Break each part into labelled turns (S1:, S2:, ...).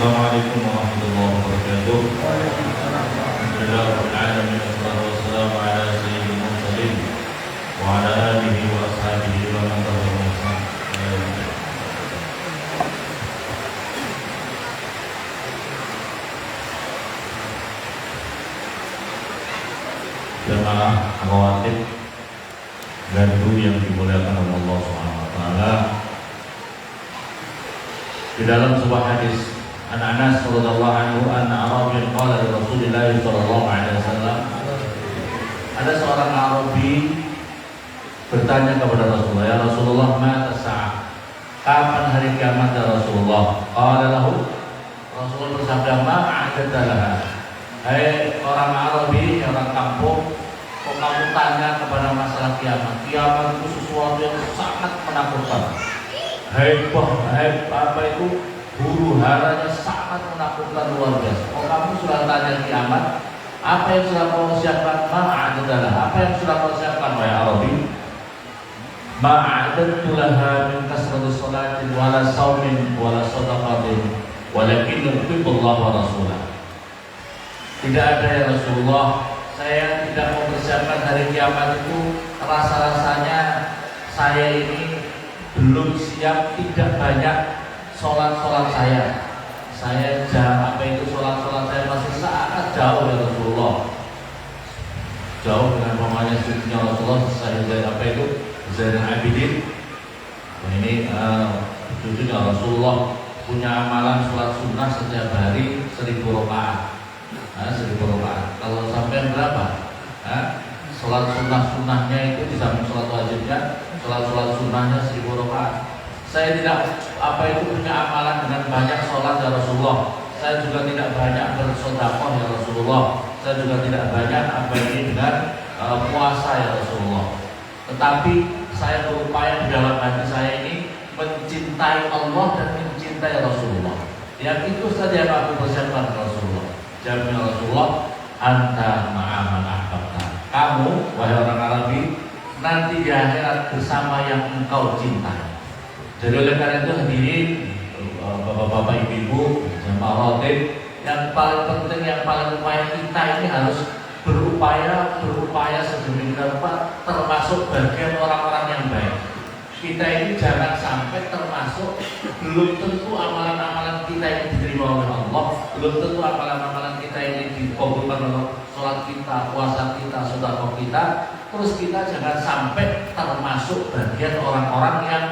S1: Assalamualaikum warahmatullahi wabarakatuh. Alhamdulillahirabbil alamin wassalatu wassalamu ala sayyidil mursalin wa ala alihi wa ashabihi wa man tabi'ahum bi ihsan ila yaumil din. Jamaah akhwatib gardu yang dimuliakan oleh Allah Subhanahu wa taala. Di dalam sebuah hadis Anas radhiyallahu anhu anna Arabiyyan qala li Rasulillah sallallahu alaihi wasallam, ada seorang Arabi bertanya kepada Rasulullah, ya Rasulullah, mata sa'ah, kapan hari kiamat ya Rasulullah? Qala lahu, Rasulullah bersabda, ma a'dadta laha. Hai orang Arabi, orang kampung, kok kamu tanya kepada masalah kiamat? Kiamat itu sesuatu yang sangat menakutkan. Apa itu, huru haranya sangat menakutkan, luar biasa. Kalau kamu sudah tanya kiamat, apa yang sudah kau siapkan? Ma'adadalah, apa yang sudah kau siapkan wahai Arabi? Ma'adadtu laha min kasrati sholatin wala saumin wala shadaqatin walakin yuhibbullah wa rasulah. Tidak ada ya Rasulullah, saya tidak mempersiapkan hari kiamat itu. Rasa-rasanya saya ini belum siap, tidak banyak sholat saya. Saya apa itu sholat saya masih sangat jauh ya Rasulullah. Jauh dengan pemahaman sunnah Rasulullah. Saya apa itu Zainal Abidin. Nah, ini cucunya Rasulullah punya amalan sholat sunnah setiap hari 1000 rakaat. 1000 rakaat. Kalau sampai berapa? Sholat sunnahnya itu di samping sholat wajibnya, sholat sunnahnya 1000 rakaat. Saya tidak punya amalan dengan banyak sholat ya Rasulullah. Saya juga tidak banyak bersedekah ya Rasulullah. Saya juga tidak banyak dengan puasa ya Rasulullah. Tetapi saya berupaya di dalam hati saya ini mencintai Allah dan mencintai Rasulullah. Yang itu saja yang aku persiapkan Rasulullah. Jawabnya Rasulullah, anta ma'aman ahbabta. Kamu wahai orang Arabi nanti di akhirat bersama yang engkau cintai. Jadi oleh karena itu hadirin, bapak-bapak, ibu-ibu, jamaah rotib, yang paling penting, yang paling upaya kita ini harus berupaya sedemikian rupa termasuk bagian orang-orang yang baik. Kita ini jangan sampai termasuk, belum tentu amalan-amalan kita ini diterima oleh Allah, belum tentu amalan-amalan kita ini dikabulkan oleh sholat kita, puasa kita, sedekah kita. Terus kita jangan sampai termasuk bagian orang-orang yang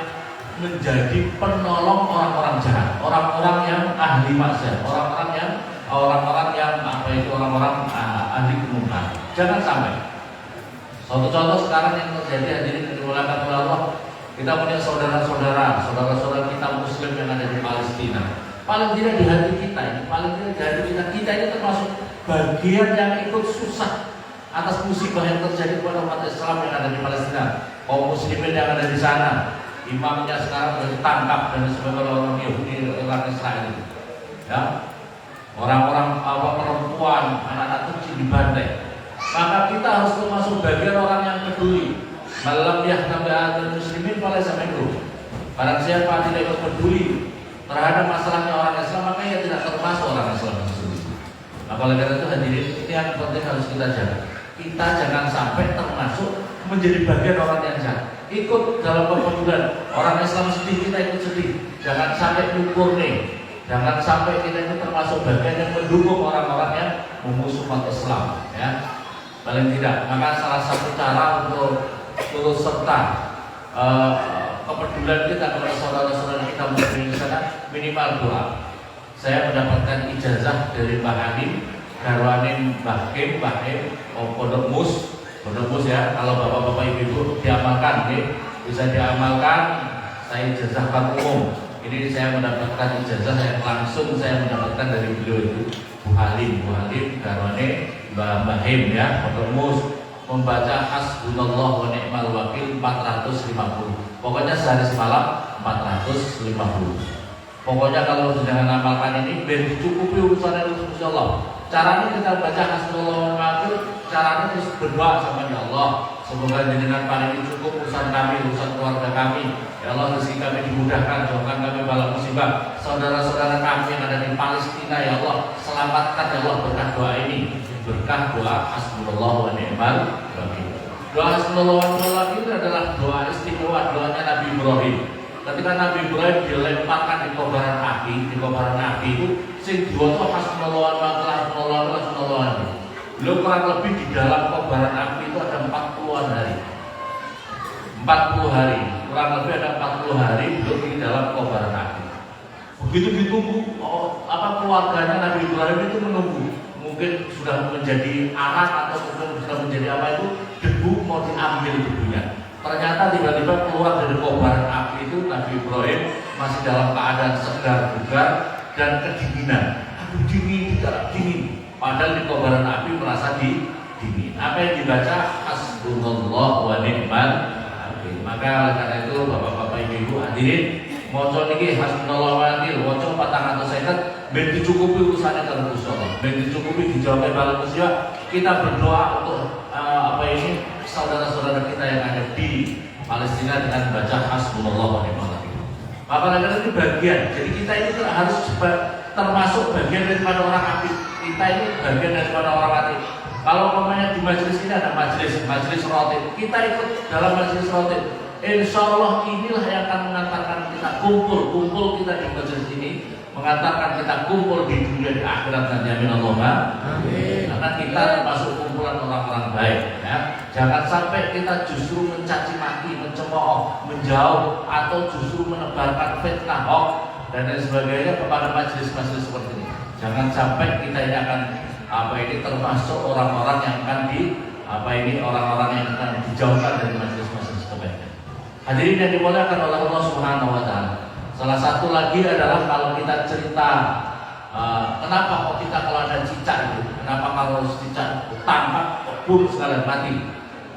S1: menjadi penolong orang-orang jahat, orang-orang yang ahli maksiat, orang-orang yang ahli kemungkaran. Jangan sampai. Suatu contoh sekarang yang terjadi hadirin dimuliakan oleh Allah, kita punya saudara-saudara kita Muslim yang ada di Palestina. Paling tidak di hati kita ini termasuk bagian yang ikut susah atas musibah yang terjadi kepada umat Islam yang ada di Palestina. Kaum muslimin yang ada di sana, imamnya sekarang sudah ditangkap dan disebabkan oleh orang Yahudi, orang Israel. Ya, orang-orang perempuan, anak-anak kecil dibantai. Maka kita harus termasuk bagian orang yang peduli. Malam yahtabi'atul muslimin falaysa minhum. Barang siapa tidak ikut peduli terhadap masalahnya orang Islam, maka ia tidak termasuk orang Islam tersebut. Maka oleh karena itu hadirin, ini yang penting harus kita jaga. Kita jangan sampai termasuk menjadi bagian orang yang jahat. Ikut dalam pepedulian orang Islam sedih, kita ikut sedih. Jangan sampai ukur nih. Jangan sampai kita itu termasuk bagian yang mendukung orang-orang yang memusuh umat Islam. Ya, paling tidak. Maka salah satu cara untuk turut serta kepedulian kita kepada saudara-saudara kita muslim di sana, minimal doa. Saya mendapatkan ijazah dari Mbah Hanim, garwane Mbah Kim, Pondok Mus ya. Kalau bapak-bapak ibu-ibu diamalkan, bisa diamalkan. Saya ijazahkan umum. Ini saya mendapatkan ijazah yang langsung saya mendapatkan dari beliau itu, Bu Halim garwane Mbah Him ya, Pondok Mus. Membaca hasbunallah wa ni'mal wakil 450. Pokoknya sehari semalam 450. Pokoknya kalau sudah mengamalkan ini biar dicukupi urusannya untuk Allah. Caranya kita baca hasbunallah wa ni'mal wakil, caranya terus berdoa sama Allah. semoga jenengan paringi cukup urusan kami, urusan keluarga kami. Ya Allah, rezeki kami dimudahkan, jauhkan kami bala musibah. Saudara-saudara kami yang ada di Palestina, ya Allah, selamatkan ya Allah berkah doa ini, berkah doa hasbunallah wa ni'mal wakil. Doa hasbunallah wa ni'mal wakil itu adalah doa istimewa, doanya Nabi Ibrahim. Ketika Nabi Ibrahim dilemparkan di kobaran api itu sing diwaca hasbunallah wa ni'mal wakil. Belum kurang lebih di dalam kobaran api itu ada 40-an hari. 40 hari, kurang lebih ada 40 hari belum di dalam kobaran api. Begitu ditunggu, keluarganya Nabi Ibrahim itu menunggu. Mungkin sudah menjadi anak atau mungkin sudah menjadi apa itu, debu mau diambil debunya. Ternyata tiba-tiba keluar dari kobaran api itu Nabi Ibrahim masih dalam keadaan segar bugar dan kedinginan. Aduh dingin, tidak dingin. Padahal di kobaran api merasa dingin. Apa yang dibaca hasbunallah wa ni'mal wakil. Maka oleh karena itu bapak-bapak ibu-ibu hadirin, maca niki hasbunallah wa ni'mal wakil, waca 450 ben dicukupi urusane karo Gusti Allah. Ben dicukupi dijawab bala musibah. Kita berdoa untuk saudara-saudara kita yang ada di Palestina dengan baca hasbunallah wa ni'mal wakil. Apalagi ini bagian. Jadi kita ini harus termasuk bagian daripada orang api. Kita ini bagian daripada orang mati. Kalau umpamanya di majelis ini ada majelis rotib, kita ikut dalam majelis rotib. Insya Allah inilah yang akan mengantarkan kita kumpul kita di majelis ini, mengantarkan kita kumpul di dunia di akhirat nanti, amin Allahumma. Amin. Karena kita termasuk kumpulan orang-orang baik. Ya. Jangan sampai kita justru mencaci maki, mencemooh, menjauh, atau justru menebarkan fitnah, hoax dan lain sebagainya kepada majelis-majelis seperti ini. Jangan sampai kita ini akan termasuk orang-orang yang akan orang-orang yang akan dijauhkan dari majelis-majelis kebaikan. Hadirin yang dimuliakan oleh Allah Subhanahu wa taala. Salah satu lagi adalah kalau kita cerita kenapa kok kita kalau ada cicak itu, kenapa kalau cicak tampak bunuh sekalian mati.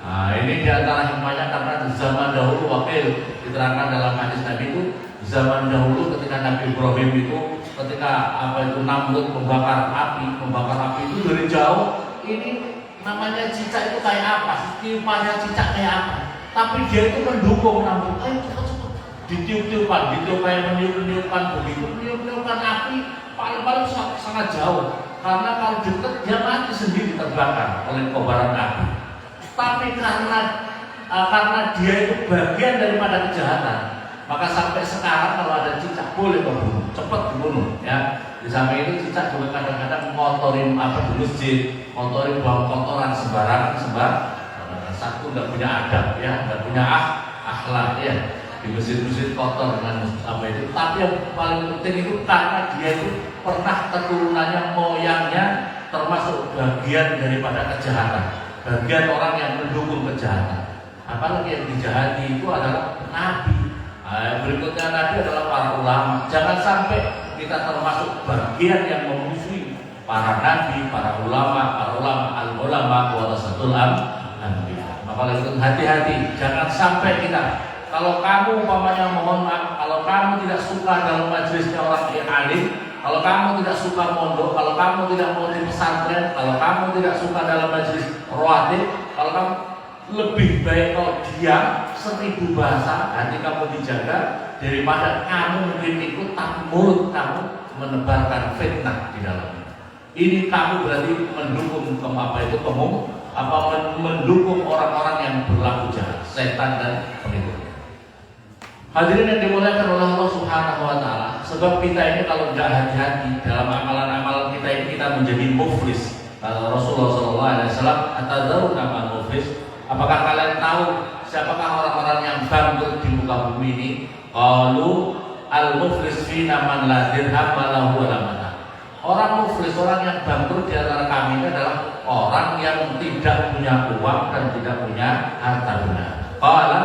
S1: Nah, ini diantara hikmahnya karena di zaman dahulu wakil diterangkan dalam hadis Nabi itu, zaman dahulu ketika Nabi Ibrahim itu ketika Namrud membakar api itu dari jauh, ini namanya cicak itu kayak apa? Tiupannya cicak kayak apa? Tapi dia itu mendukung Namrud. Ayo cepat ditiup-tiupan, kayak meniup-niupan begitu, meniup-niupan api paling sangat jauh. Karena kalau dekat dia mati sendiri terbakar oleh kobaran api. Tapi karena dia itu bagian daripada kejahatan, maka sampai sekarang kalau ada cicak boleh dibunuh, cepat dibunuh. Ya, di samping itu cicak juga kadang-kadang ngotorin di masjid, ngotorin buang kotoran sembarangan. Satu nggak punya adab, ya, nggak punya akhlak, ya. Di masjid-masjid kotor dengan itu. Tapi yang paling penting itu karena dia itu pernah keturunannya, moyangnya termasuk bagian daripada kejahatan. Bagian orang yang mendukung kejahatan. Apalagi yang dijahati itu adalah Nabi. Berikutnya Nabi adalah para ulama. Jangan sampai kita termasuk bagian yang memusuhi para nabi, para ulama, al-ulama warasatul anbiya. Maka itu hati-hati, jangan sampai kita. Kalau kamu umpamanya mohon maaf, kalau kamu tidak suka dalam majelisnya orang yang alim, kalau kamu tidak suka mondok, kalau kamu tidak mau di pesantren, kalau kamu tidak suka dalam majelis rawatib, kalau kamu lebih baik kalau diam 1000 bahasa, hati kamu dijaga daripada kamu mungkin ikut tapi mulut kamu menebarkan fitnah di dalamnya. Ini kamu berarti mendukung mendukung orang-orang yang berlaku jahat, setan dan pengikutnya. Hadirin yang dimuliakan oleh Allah Subhanahu wa taala, sebab kita ini kalau tidak hati-hati dalam amalan-amalan kita ini kita menjadi muflis. Rasulullah sallallahu alaihi wasallam, "Atadzaruna man muflis?" Apakah kalian tahu siapakah orang-orang yang bangkrut di muka bumi ini? Qalu al-muflis fina man la dirham wa lahu wala mata. Orang muflis, orang yang bangkrut di antara kami ini adalah orang yang tidak punya uang dan tidak punya harta benda. Qala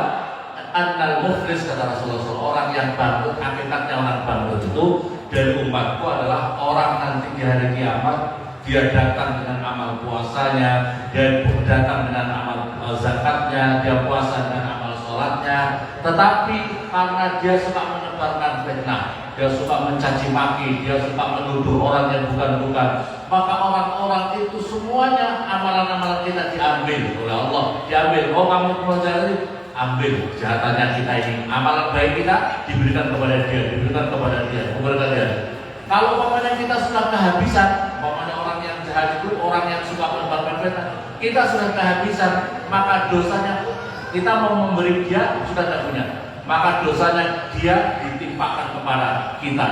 S1: annal muflis, kata Rasulullah, orang yang bangkrut, hakikatnya orang bangkrut itu dari umatku adalah orang nanti di hari kiamat dia datang dengan amal puasanya, dia datang dengan amal zakatnya, dia puasa dengan amal sholatnya, tetapi karena dia suka menyebarkan fitnah dia suka mencaci maki, dia suka menuduh orang yang bukan-bukan, maka orang-orang itu semuanya amalan-amalan kita diambil oleh Allah, diambil. Oh, kamu pelajari, ambil jahatannya kita ini, amalan baik kita diberikan kepada dia, kepada dia. Kalau umpamanya kita sudah kehabisan, umpamanya orang yang jahat itu orang yang suka menebarkan fitnah, kita sudah kehabisan, maka dosanya kita mau memberi dia sudah tidak punya, maka dosanya dia ditimpakan kepada kita,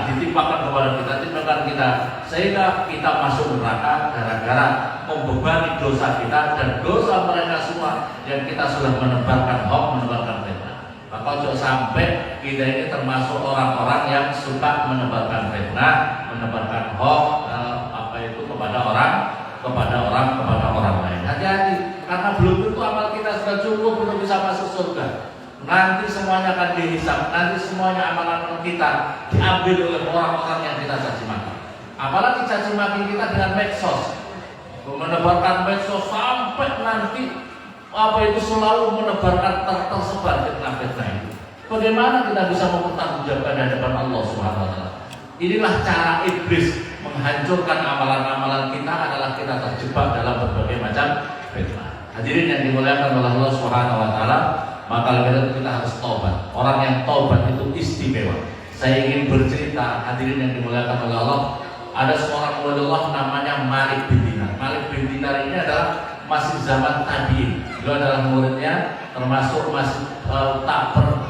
S1: timpakan kita, sehingga kita masuk neraka gara-gara membebani dosa kita dan dosa mereka semua yang kita sudah menebarkan hoax, menebarkan fitnah. Maka jangan sampai kita ini termasuk orang-orang yang suka menebarkan fitnah, menebarkan hoax kepada orang lain. Hati-hati, karena belum tentu amal kita sudah cukup untuk bisa masuk surga. Nanti semuanya akan dihisab, nanti semuanya amalan kita diambil oleh orang-orang yang kita caci maki. Apalagi caci maki kita dengan medsos, menebarkan medsos sampai nanti selalu menebarkan tersebar fitnah itu. Bagaimana kita bisa mempertanggungjawabkan di hadapan Allah Subhanahu wa taala? Inilah cara iblis menghancurkan amalan-amalan kita, adalah kita terjebak dalam berbagai macam fitnah. Hadirin yang dimuliakan oleh Allah Subhanahu wa taala, maka lebih kita harus taubat. Orang yang taubat itu istimewa. Saya ingin bercerita, hadirin yang dimuliakan oleh Allah, ada seorang wali Allah namanya Malik bin Dinar. Malik bin Dinar ini adalah masih zaman tabi'in. Beliau adalah muridnya, termasuk masih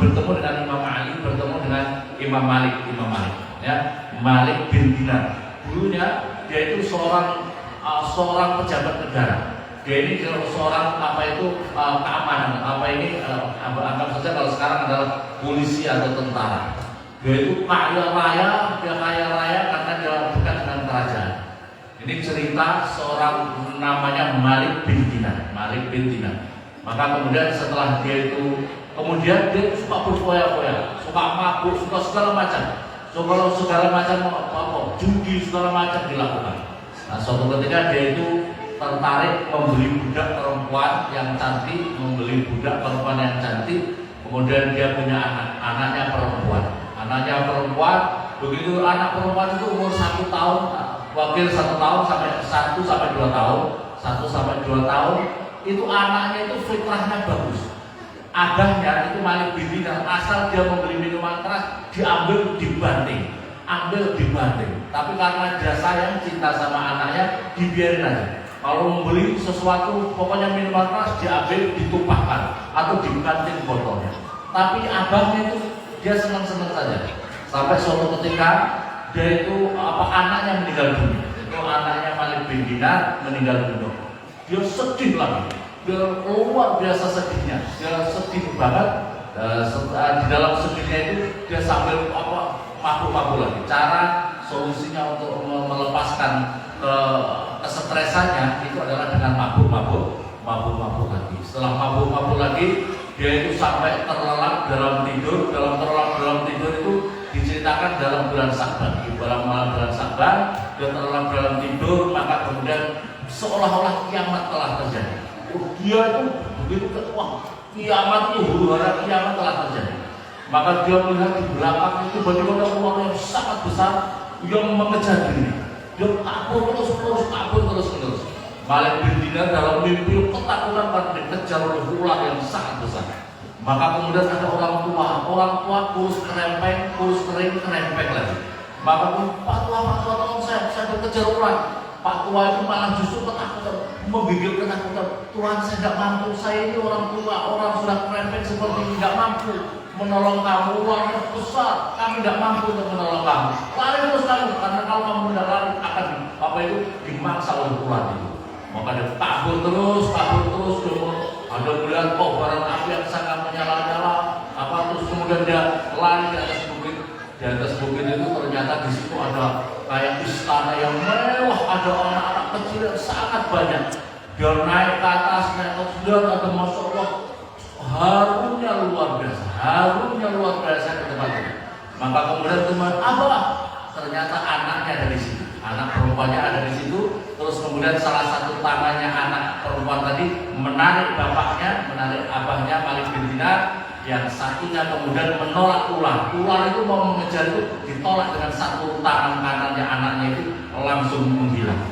S1: bertemu dengan Imam Ali, bertemu dengan Imam Malik, ya. Malik bin Dinar. Dulunya dia itu seorang pejabat negara. Dia ini seorang keamanan, anggap saja kalau sekarang adalah polisi atau tentara. Dia itu kaya raya karena dia dekat dengan kerajaan. Ini cerita seorang namanya Malik bin Dinar. Maka kemudian setelah dia suka berfoya-foya, suka mabuk, suka segala macam. Judi segala macam dilakukan. Nah, suatu ketika dia itu tertarik membeli budak perempuan yang cantik, kemudian dia punya anaknya perempuan. Begitu anak perempuan itu umur 1 tahun, wakil 1 tahun sampai 2 tahun, itu anaknya itu fitrahnya bagus. Abahnya itu Malik bin Dinar, asal dia membeli minuman keras diambil dibanting. Tapi karena dia sayang, cinta sama anaknya, dibiarin aja. Kalau membeli sesuatu, pokoknya minuman keras diambil, ditumpahkan atau dibanting botolnya. Tapi abahnya itu dia senang-senang saja. Sampai suatu ketika dia itu anaknya meninggal dunia. Itu anaknya Malik bin Dinar meninggal dunia. Dia sedih lagi. Dia luar biasa sedihnya. Dia sedih banget. Di dalam sedihnya itu dia sambil mabuk lagi. Cara solusinya untuk melepaskan kesetresannya itu adalah dengan mabuk lagi. Setelah mabuk lagi, dia itu sampai terlelap dalam tidur. Dalam tidur itu diceritakan dalam bulan Sa'ban. Di malam bulan Sa'ban dia terlelap dalam tidur, maka kemudian seolah-olah kiamat telah terjadi. Dia itu begitu kiamat itu huru-hara kiamat telah terjadi. Maka dia melihat di belakang itu bagaimana uang yang sangat besar yang mengejar diri. Dia kabur terus. Malik bin Dinar dalam mimpi ketakutan karena dikejar oleh ular yang sangat besar. Maka kemudian ada orang tua kurus kering kerempeng lagi. Maka Pak tua tolong saya dikejar ular. Pak tua itu malah justru ketakutan, menggigil ketakutan. Tuhan, saya tidak mampu, saya ini orang tua, orang sudah kerempeng seperti ini, tidak mampu menolong kamu, uangnya besar, kami tidak mampu untuk menolong kamu. Lari terus kamu, karena kalau kamu tidak lari akan dimangsa oleh ular itu. Maka dia kabur terus. Ada melihat kobaran api yang sangat menyala-nyala. Terus kemudian dia lari di atas bukit. Di atas bukit itu ternyata di situ ada kayak istana yang mewah, ada anak-anak kecil yang sangat banyak. Dia naik ke atas, ada Masya Allah, harumnya luar biasa ke tempat itu. Maka kemudian teman ternyata anaknya ada di situ, anak perempuannya ada di situ. Terus kemudian salah satu tangannya anak perempuan tadi menarik abahnya Malik bin Dinar yang satunya kemudian menolak ular. Ular itu mau mengejar itu ditolak dengan satu tangan kanannya anaknya itu langsung menghilang.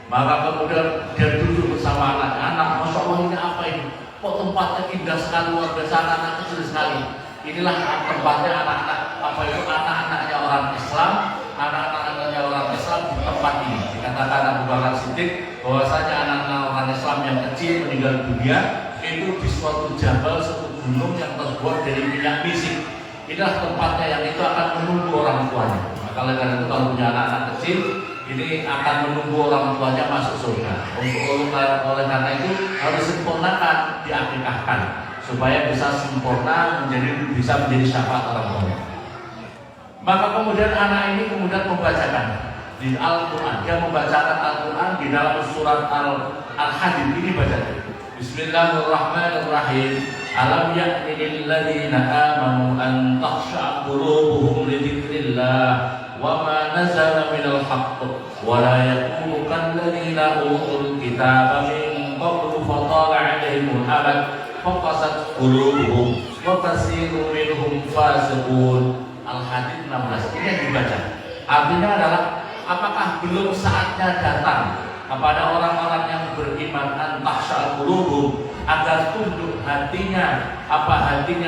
S1: Maka kemudian dia duduk bersama anaknya. Anak, masya Allah ini apa ini? Kok tempatnya indah sekali, luar biasa, anak kecil sekali. Inilah tempatnya anak-anak apa itu anak-anaknya orang Islam, anak-anaknya orang Islam di tempat ini. Dikatakan Abu Bakar Siddiq bahwasanya anak-anak orang Islam yang kecil meninggal dunia itu di suatu jabal, suatu gunung yang terbuat dari minyak misik. Inilah tempatnya yang itu akan menunggu orang tuanya. Maka oleh karena itu kalau punya anak-anak kecil ini akan menunggu orang tuanya masuk surga. Oleh karena itu harus sempurnakan, diakikahkan supaya bisa sempurna bisa menjadi syafaat orang tua. Maka kemudian anak ini kemudian membacakan di Al-Quran. Dia membacakan Al-Quran di dalam surat Al-Hadid ini bacanya. Bismillahirrahmanirrahim. Alam ya'ni lil ladzina amanu an takhsha'a qulubuhum li dzikrillah wa ma nazala minal haqq wa la yakunu kal ladzina utul kitaba min qablu fatala 'alaihimul amad faqasat qulubuhum wa katsirun minhum fasiqun. Al-Hadid 16 ini yang dibaca. Artinya adalah apakah belum saatnya datang kepada orang-orang yang beriman antahsya'al qulubuhum agar tunduk hatinya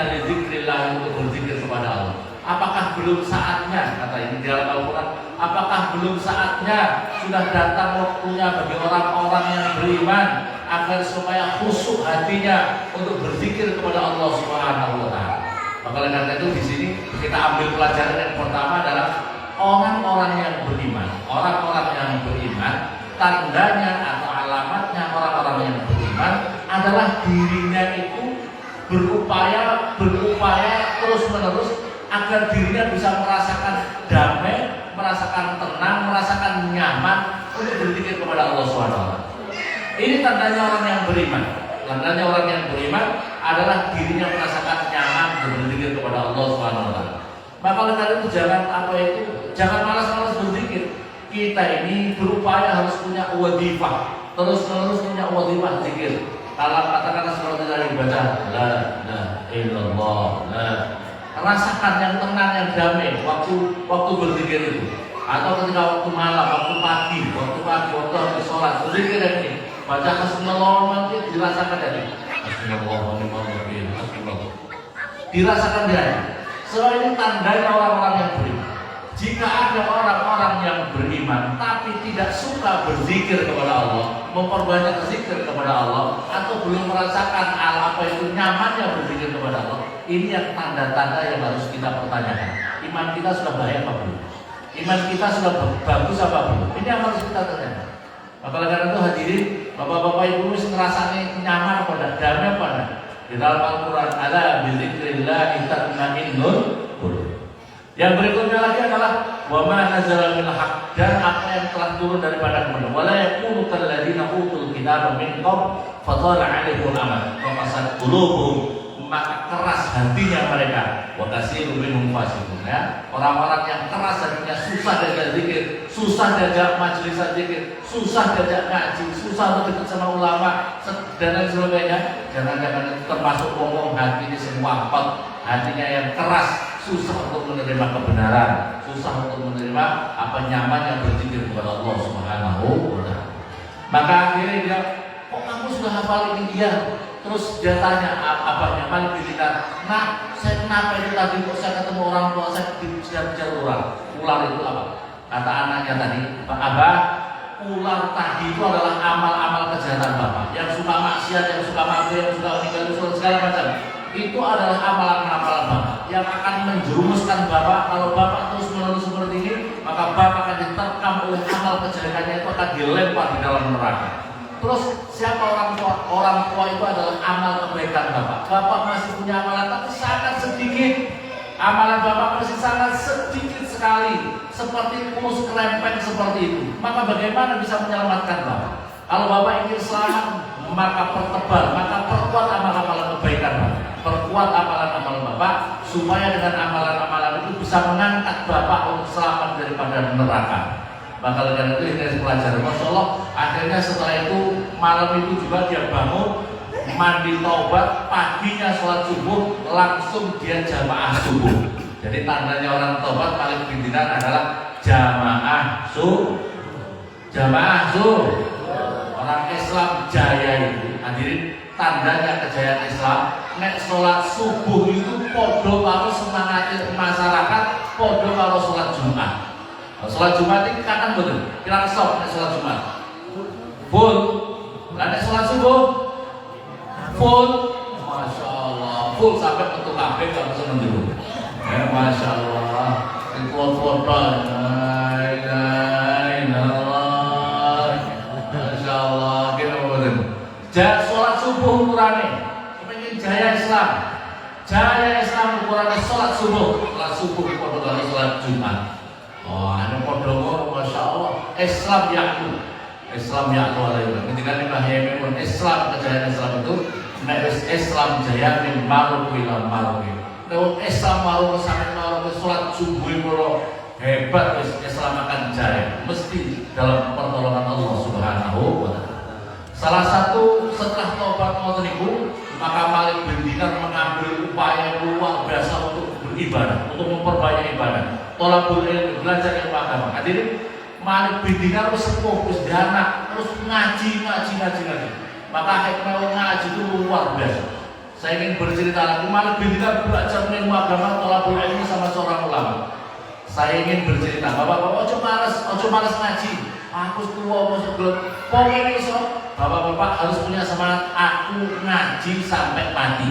S1: li dzikrillah untuk berzikir kepada Allah. Apakah belum saatnya, kata ini di dalam Al-Quran, apakah belum saatnya sudah datang waktunya bagi orang-orang yang beriman agar supaya khusyuk hatinya untuk berzikir kepada Allah Subhanahu wa taala. Maka oleh karena itu di sini kita ambil pelajaran yang pertama adalah orang-orang yang beriman. Orang-orang yang beriman tandanya atau alamatnya orang-orang yang beriman adalah dirinya itu berupaya terus-menerus agar dirinya bisa merasakan damai, merasakan tenang, merasakan nyaman untuk berzikir kepada Allah SWT. Ini tandanya orang yang beriman. Tandanya orang yang beriman adalah dirinya merasakan nyaman untuk berzikir kepada Allah SWT. Maka oleh karena itu jangan malas-malas berzikir. Kita ini berupaya harus punya wadifah, terus-menerus punya wadifah zikir. Kalau katakanlah seperti tadi baca la ilaha illallah, rasakan yang tenang, yang damai waktu berzikir itu. Atau ketika waktu malam, waktu pagi, waktu habis sholat berzikir ini, baca hasbunallahu nanti dirasakan tadi. Hasbunallahu wa ni'mal wakil, hasbunallah. Dirasakan dia. Soal ini tandanya orang-orang yang beriman. Jika ada orang-orang yang beriman tapi tidak suka berzikir kepada Allah, memperbanyak berzikir kepada Allah, atau belum merasakan apa itu nyamannya berzikir kepada Allah, ini yang tanda-tanda yang harus kita pertanyakan. Iman kita sudah baik apa belum? Iman kita sudah bagus apa belum? Ini yang harus kita tanyakan. Maka karena itu hadirin, bapak-bapak ibu ngerasanya nyaman apa enggak, damai apa enggak? Di dalam Al-Quran ala bizikrillah tatma'innul qulub. Yang berikutnya lagi adalah wa ma nazala minal haqq, dan apa yang telah turun daripada kebenaran. Wala yakunu kal ladzina utul kitaba min qabl fatala 'alaihimul amad faqasat qulubuhum, maka keras hatinya mereka. Wa katsirun minhum fasiqun, ya. Orang-orang yang keras hatinya, susah diajak zikir, susah diajak majelis zikir, susah diajak ngaji, susah untuk dekat sama ulama dan lain sebagainya. Jangan-jangan termasuk ngomong hatinya semua hatinya yang keras, susah untuk menerima kebenaran, susah untuk menerima apa nyaman yang berzikir kepada Allah Subhanahu wa taala. Maka akhirnya dia, kok kamu sudah hafal ini? Dia terus dia tanya apa nyaman kita. Nah, saya kenapa itu tadi kok saya ketemu orang tua saya dikejar-kejar ular itu apa? Kata anaknya tadi, Pak Abah, ular tadi itu adalah amal-amal kejahatan Bapak, yang suka maksiat, yang suka mati, yang suka meninggal, segala macam. Itu adalah amalan-amalan Bapak yang akan menjerumuskan Bapak. Kalau Bapak terus menerus seperti ini, maka Bapak akan diterkam oleh amal kejelekannya, itu akan dilempar di dalam neraka. Terus siapa orang tua? Orang tua itu adalah amal kebaikan Bapak. Bapak masih punya amalan tapi sangat sedikit. Amalan Bapak masih sangat sedikit sekali, seperti pulus kerempeng seperti itu. Maka bagaimana bisa menyelamatkan Bapak? Kalau Bapak ingin selamat, maka pertebal, maka perkuat amalan-amalan kebaikan Bapak. Perkuat amalan-amalan Bapak supaya dengan amalan-amalan itu bisa mengangkat Bapak untuk selamat daripada neraka. Maka dengan itu ini pelajaran, Masya Allah. Akhirnya setelah itu malam itu juga dia bangun, mandi taubat, paginya sholat subuh, langsung dia jamaah subuh. Jadi tandanya orang taubat Malik bin Dinar adalah jamaah subuh. Orang Islam jaya itu, hadirin, tandanya kejayaan Islam. Nek sholat subuh itu podo karo semangat masyarakat, podo karo sholat Jumat. Sholat Jumat ini kapan betul? Kira sok nek sholat Jumat. Full. Lah nek sholat subuh full. Masya Allah, full sampai metu kabeh karo seneng dulu. Masya Allah, foto-foto. Masya Allah, kira betul. Jangan sholat subuh ukurannya. Pengen jaya Islam. Jaya Islam ukurannya sholat subuh. Sholat subuh podo karo sholat Jumat. Oh, anu podo Masya Allah. Islam yaktu alaihi. Ketika Mbah Yemi pun Islam, kejayaan Islam itu nek Islam jaya min maruk ila maruk. Nek Islam maruk sampai maruk salat subuh pun hebat, Islam akan jaya mesti dalam pertolongan Allah Subhanahu wa taala. Salah satu setelah taubat ngoten niku, maka Malik bin Dinar mengambil upaya luar biasa untuk beribadah, untuk memperbanyak ibadah. Tolabul ilmi, belajar ilmu agama. Hadirin, Malik bin Dinar wis sepuh, wis anak, terus ngaji. Maka hikmah ngaji itu luar biasa. Saya ingin bercerita lagi, Malik bin Dinar belajar ilmu agama, tolabul ilmi sama seorang ulama. Saya ingin bercerita, bapak-bapak ojo malas ngaji. Aku tua masuk gelap. Pokoknya iso, bapak-bapak harus punya semangat. Aku ngaji sampai mati.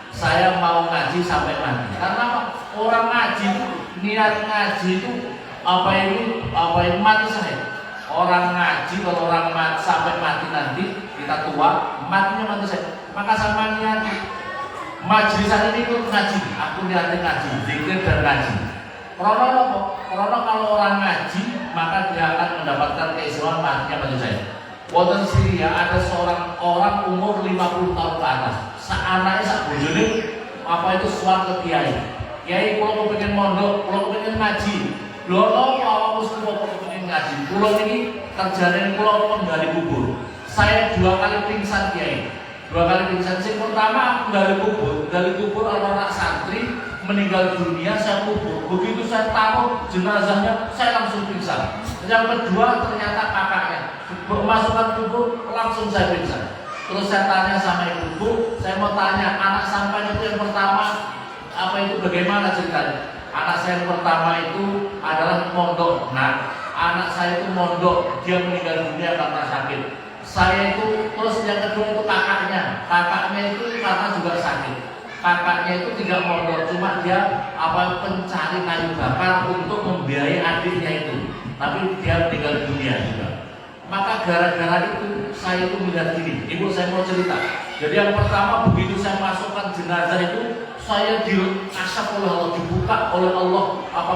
S1: Saya mau ngaji sampai mati. Karena apa? Orang ngaji itu, niat ngaji itu apa ini mati saya. Orang ngaji kalau orang sampai mati nanti kita tua, matinya mati saya. Maka sama niat majlisan ini ikut ngaji. Aku niatnya ngaji, zikir dan ngaji. Karena kalau orang ngaji maka dia akan mendapatkan keistimewaan matinya mati saya. Wonten Syria ada seorang orang umur 50 tahun ke atas. Anaknya sak bojone apa itu suar ke kiai. Kiai kalau pengen mondok, kalau pengen ngaji. Lho apa mesti pengen ngaji. Kulo ini kerjane kulo menggali kubur. Saya 2 kali pingsan kiai. 2 kali pingsan. Sing pertama aku gali kubur anak santri meninggal dunia, saya kubur. Begitu saya taruh jenazahnya, saya langsung pingsan. Yang kedua ternyata kakaknya masukkan kubur, langsung saya pingsan. Terus saya tanya sama ibuku, saya mau tanya anak sampai itu yang pertama apa itu bagaimana ceritanya? Anak saya yang pertama itu adalah mondok. Nah, anak saya itu mondok, dia meninggal dunia karena sakit. Saya itu, terus yang kedua itu kakaknya itu karena juga sakit. Kakaknya itu tidak mondok, cuma dia pencari kayu bakar untuk membiayai adiknya itu. Tapi dia meninggal dunia juga. Maka gara-gara itu saya itu melihat gini. Ibu saya mau cerita. Jadi yang pertama begitu saya masukkan jenazah itu, saya diasap oleh Allah, dibuka oleh Allah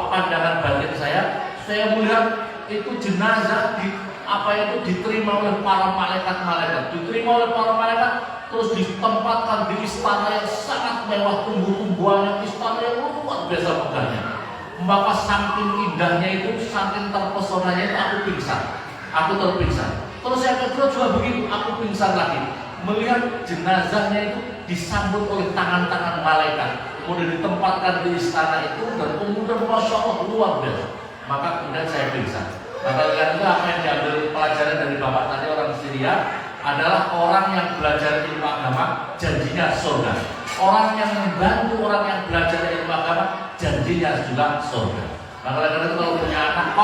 S1: pandangan batin saya melihat itu jenazah diterima oleh para malaikat, terus ditempatkan di istana yang sangat mewah, tumbuh-tumbuhannya, istana yang luar biasa megahnya. Maka saking indahnya itu, saking terpesonanya itu aku terpingsan. Terus yang kedua juga begitu, aku pingsan lagi melihat jenazahnya itu disambut oleh tangan-tangan malaikat, kemudian ditempatkan di istana itu, dan kemudian Masya Allah luar biasa. Maka kemudian saya pingsan. Maka dengan itu apa yang diambil pelajaran dari bapak tadi orang Syria adalah orang yang belajar ilmu agama janjinya surga. Orang yang membantu orang yang belajar ilmu agama janjinya juga surga. Maka karena itu kalau punya anak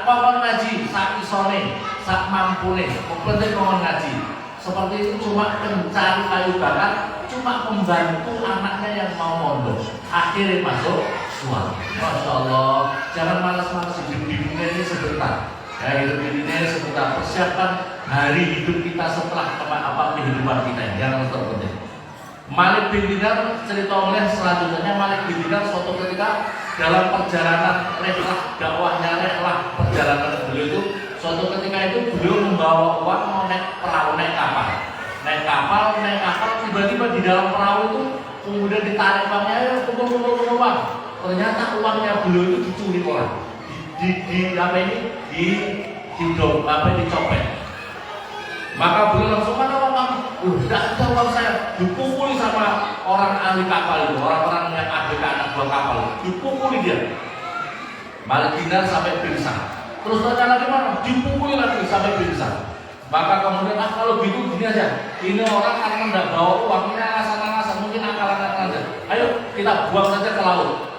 S1: kongkon ngaji, sak isone, sak mampune, penting kongkon ngaji. Seperti itu cuma mencari kayu bakar, cuma membantu anaknya yang mau mondok. Akhirnya masuk suara. Masya Allah, jangan malas-malas hidup di dunia ini sebentar. Ya, hidup di dunia ini sebentar. Persiapkan hari hidup kita setelah kehidupan kita ini. Yang terpenting. Malik bin Dinar cerita oleh selanjutnya. Malik bin Dinar suatu ketika dalam perjalanan dakwahnya perjalanan beliau itu, suatu ketika itu beliau membawa uang mau naik perahu, naik kapal, tiba-tiba di dalam perahu itu kemudian ditarik uangnya, kumpul uang. Ternyata uangnya beliau itu dicuri orang, dicopet. Maka beliau langsung, mana uang kamu? tidak ada uang saya, dipukuli sama orang ahli kapal itu, orang-orang yang ABK anak buah kapal, dipukuli dia. Malik Dinar sampai pingsan. Terus tanya lagi mana? Dipukuli lagi sampai pingsan. Maka kemudian kalau gitu gini aja, ini orang karena tidak bawa uang, ini alasan-alasan, mungkin akal-akalan aja. Ayo kita buang saja ke laut.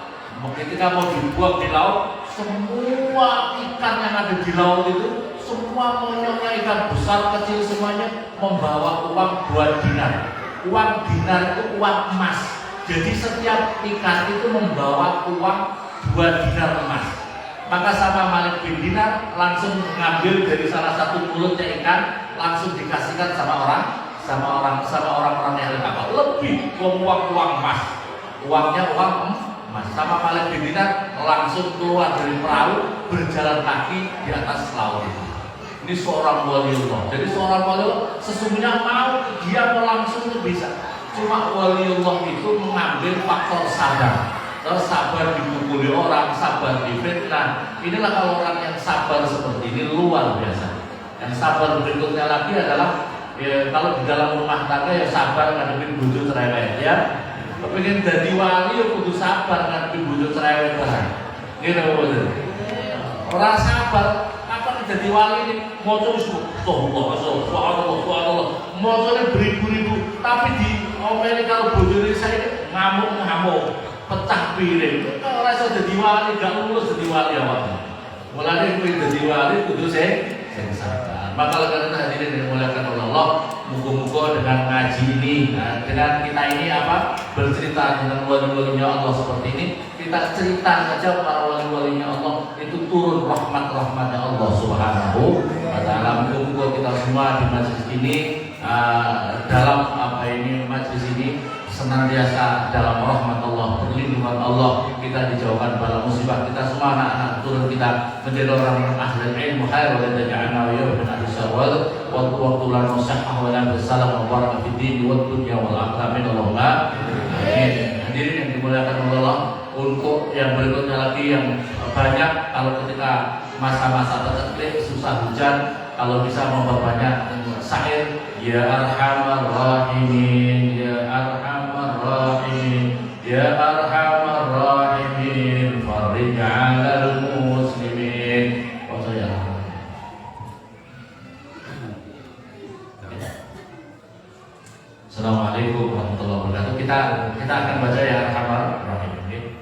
S1: Ketika mau dibuang di laut, semua ikan yang ada di laut itu, semua monyetnya ikan besar kecil semuanya membawa uang 2 dinar. Uang dinar itu uang emas. Jadi setiap ikan itu membawa uang 2 dinar emas. Maka sama Malik bin Dinar langsung mengambil dari salah satu mulutnya ikan, langsung dikasihkan sama orang-orang yang ada kapal. Lebih uang emas. Uangnya uang emas. Sama Malik bin Dinar langsung keluar dari perahu, berjalan kaki di atas laut itu. Ini seorang waliullah. Jadi seorang waliullah sesungguhnya dia mau langsung itu bisa. Cuma waliullah itu mengambil faktor sabar. Kalau sabar dipukuli orang, sabar difitnah. Inilah kalau orang yang sabar seperti ini luar biasa. Yang sabar berikutnya lagi adalah kalau di dalam rumah tangga ya sabar ngadepin bojo cerewet ya. Kepingin jadi wali ya kudu sabar ngadepin bojo cerewet kan. Gitu betul. Orang sabar kapan jadi wali ini moco subhanallah. Moconya beribu-ribu tapi di omeli kalau bojone saya ngamuk-ngamuk. Pecah piring, kalau rasa jadi wali, gak lulus jadi wali awalnya. Mulanya gue jadi wali, kudu saya sabar. Maka karena hadirin yang dimuliakan oleh Allah, muka-muka dengan ngaji ini, dengan kita ini bercerita dengan wali-walinya Allah seperti ini, kita cerita saja para wali-walinya Allah itu turun rahmat-rahmatnya Allah Subhanahu wa Ta'ala. Muka-muka kita semua di majlis ini dalam majlis ini senantiasa dalam rahmat Allah, perlindungan Allah, kita dijauhkan bala musibah. Kita semua anak-anak turun kita menjadi orang ahli ilmu khair wa taj'alna wa yawmin al-syawal wa tulan musahhah wa la bisalam wa baraka fid din wa dunya wal akhirah. Allahumma amin. Hadirin yang dimuliakan Allah, untuk yang berikutnya lagi yang banyak, kalau ketika masa-masa tertentu susah hujan, kalau bisa memperbanyak syair ya arhamar rahimin, ya arhamar rahimin, ya arhamar rahimin, farij 'alal muslimin. Assalamualaikum warahmatullahi wabarakatuh. Kita akan baca ya arhamar rahimin.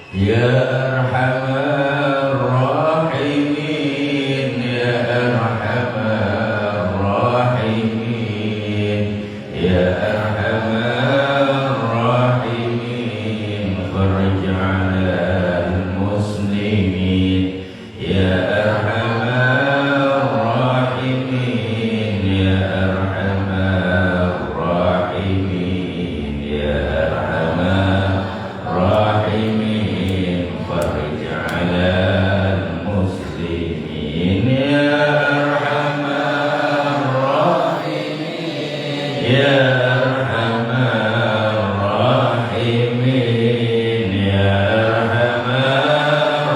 S1: Ya arhamar rahimin, ya arhamar rahimin, ya arhamar rahimin, farij 'alal muslimin, ya arhamar rahimin, ya arhamar rahimin, ya arhamar rahimin, farij 'alal muslimin, ya arhamar rahimin, ya arhamar rahimin, ya arhamar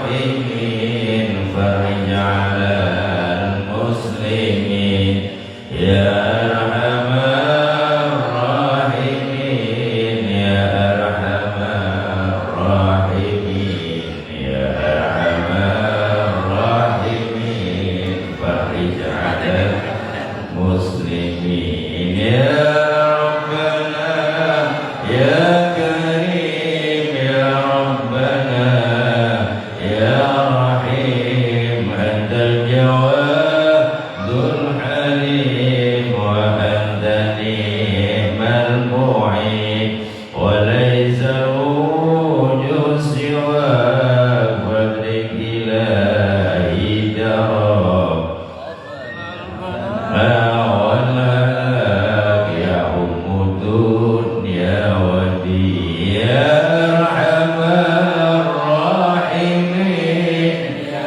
S1: rahimin, farij 'alal muslimin, ya arhamar rahimin, ya arhamar rahimin, ya arhamar rahimin, farij 'alal muslimin, ya rabbana ya karim, ya rabbana ya rahim, antal jawadul halim wa anta ni'mal mu'in wa laysa wujud siwak wa ilahi darab walak ya umudun ya wadi, ya arhamar rahimin, ya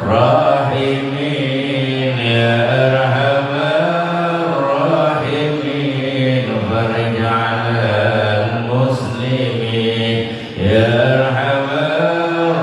S1: rahimin, ya arhamar rahimin, farij 'alal muslimin, ya arhamar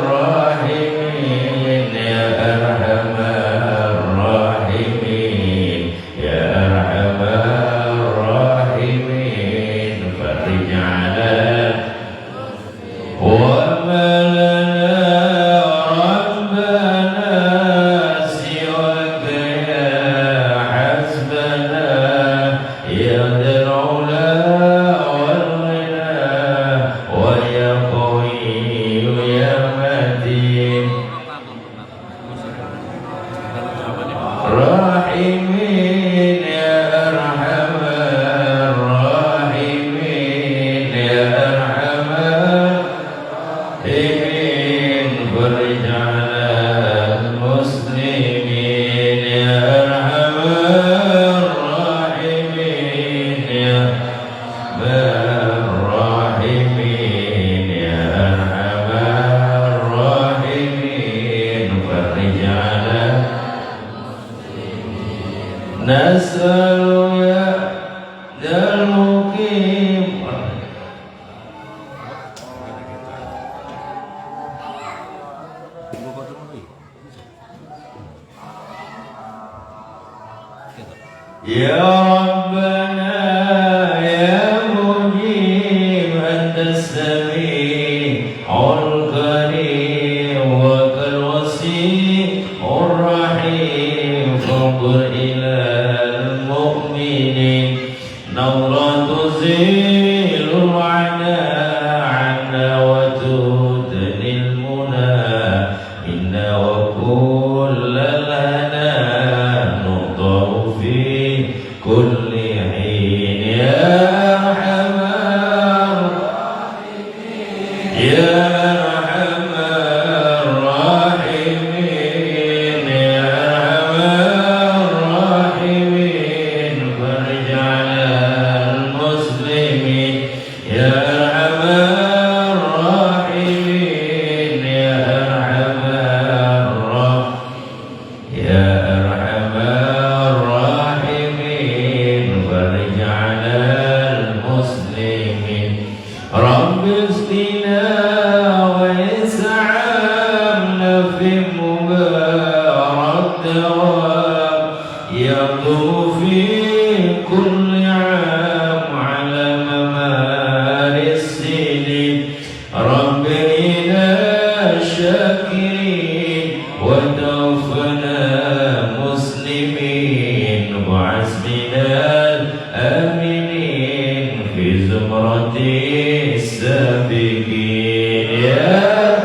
S2: فرج على المسلمين يا أرحم الراحمين يا أرحم الراحمين يا أرحم الراحمين فرج على المسلمين نسأل يا ذا المقيم يا ربنا يا مجيب أنت السميع القريب وكالوسيع الرحيم فانظر إلى المؤمنين نظرة تزيل العناء عنا وتدني المنى إنا وكل الهنا نرضى في كل حين يا أرحم الراحمين يا أرحم الراحمين يا أرحم الراحمين فرج على المسلمين يا أرحم الراحمين يا أرحم الراحمين يا أرحم الراحمين فرج على المسلمين رب اسقنا واسعنا في مبارك دوام يطوف في كل عام على ممار السنين رب إنا شاكرين وتوفنا مسلمين وعزمنا الآمنين في زمرة السابقين يا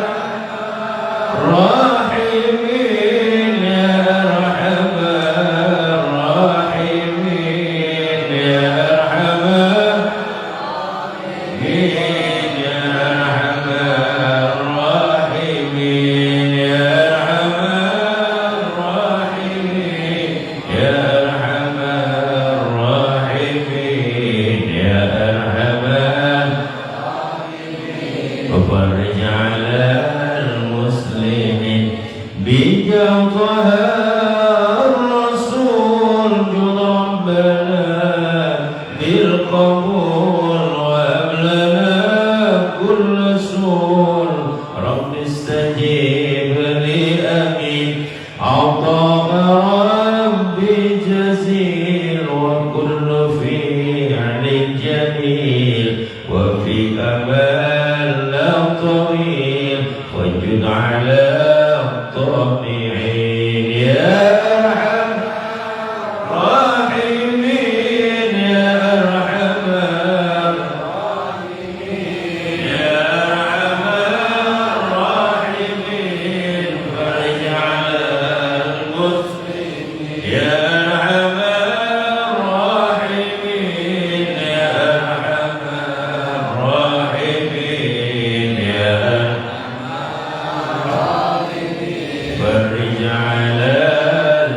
S2: راحمين يا أرحم الراحمين يا أرحم الراحمين يا أرحم الراحمين يا أرحم الراحمين يا أرحم الراحمين يا أرحم الراحمين وفرج على المسلمين بجوطها الرسول جد ربنا بالقبول وهب لنا كل سول رب استجيب لي أمين عطاء ربي جزيل وكل فعل جميل وفي أمل لا طويل وجد على الطامعين يا أرحم الراحمين يا أرحم الراحمين يا أرحم الراحمين فرج على المسلمين يا أرحم الراحمين يا أرحم الراحمين يا فرج على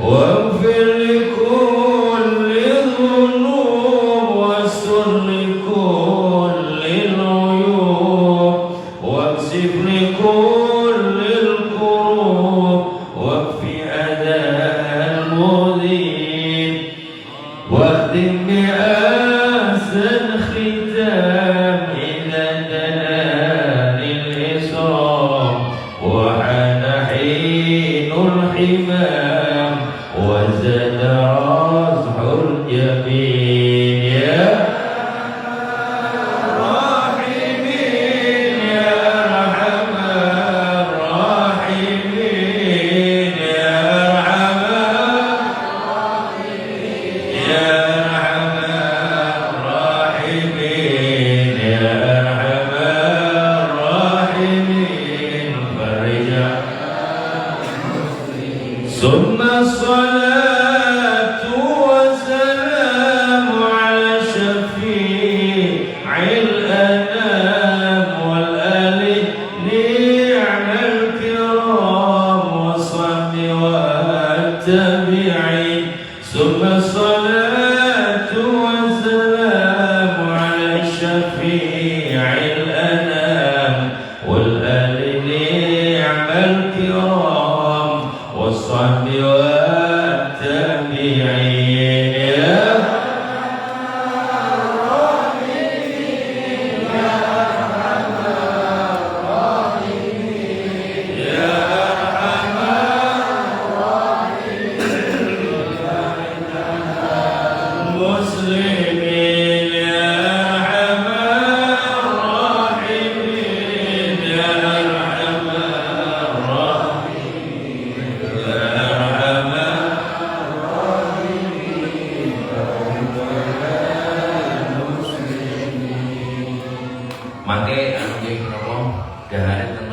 S2: واغفر لكل الذنوب واستر لكل العيوب واكشف لكل الكروب واكفي أذى المؤذين واختم بأحسن ختام إذا تنال الإسرام وحان حين الحمام وزاد رزح الجبين يا راحمين يا أرحم الراحمين يا أرحم يا أرحم الراحمين يا أرحم الراحمين فرج ثم الصلاة والسلام على شفيع الأنام والآل الكرام والصحب والتابعين يا مسلمين يا أرحم الراحمين يا أرحم الراحمين يا أرحم Mangke anu nggih napa daharet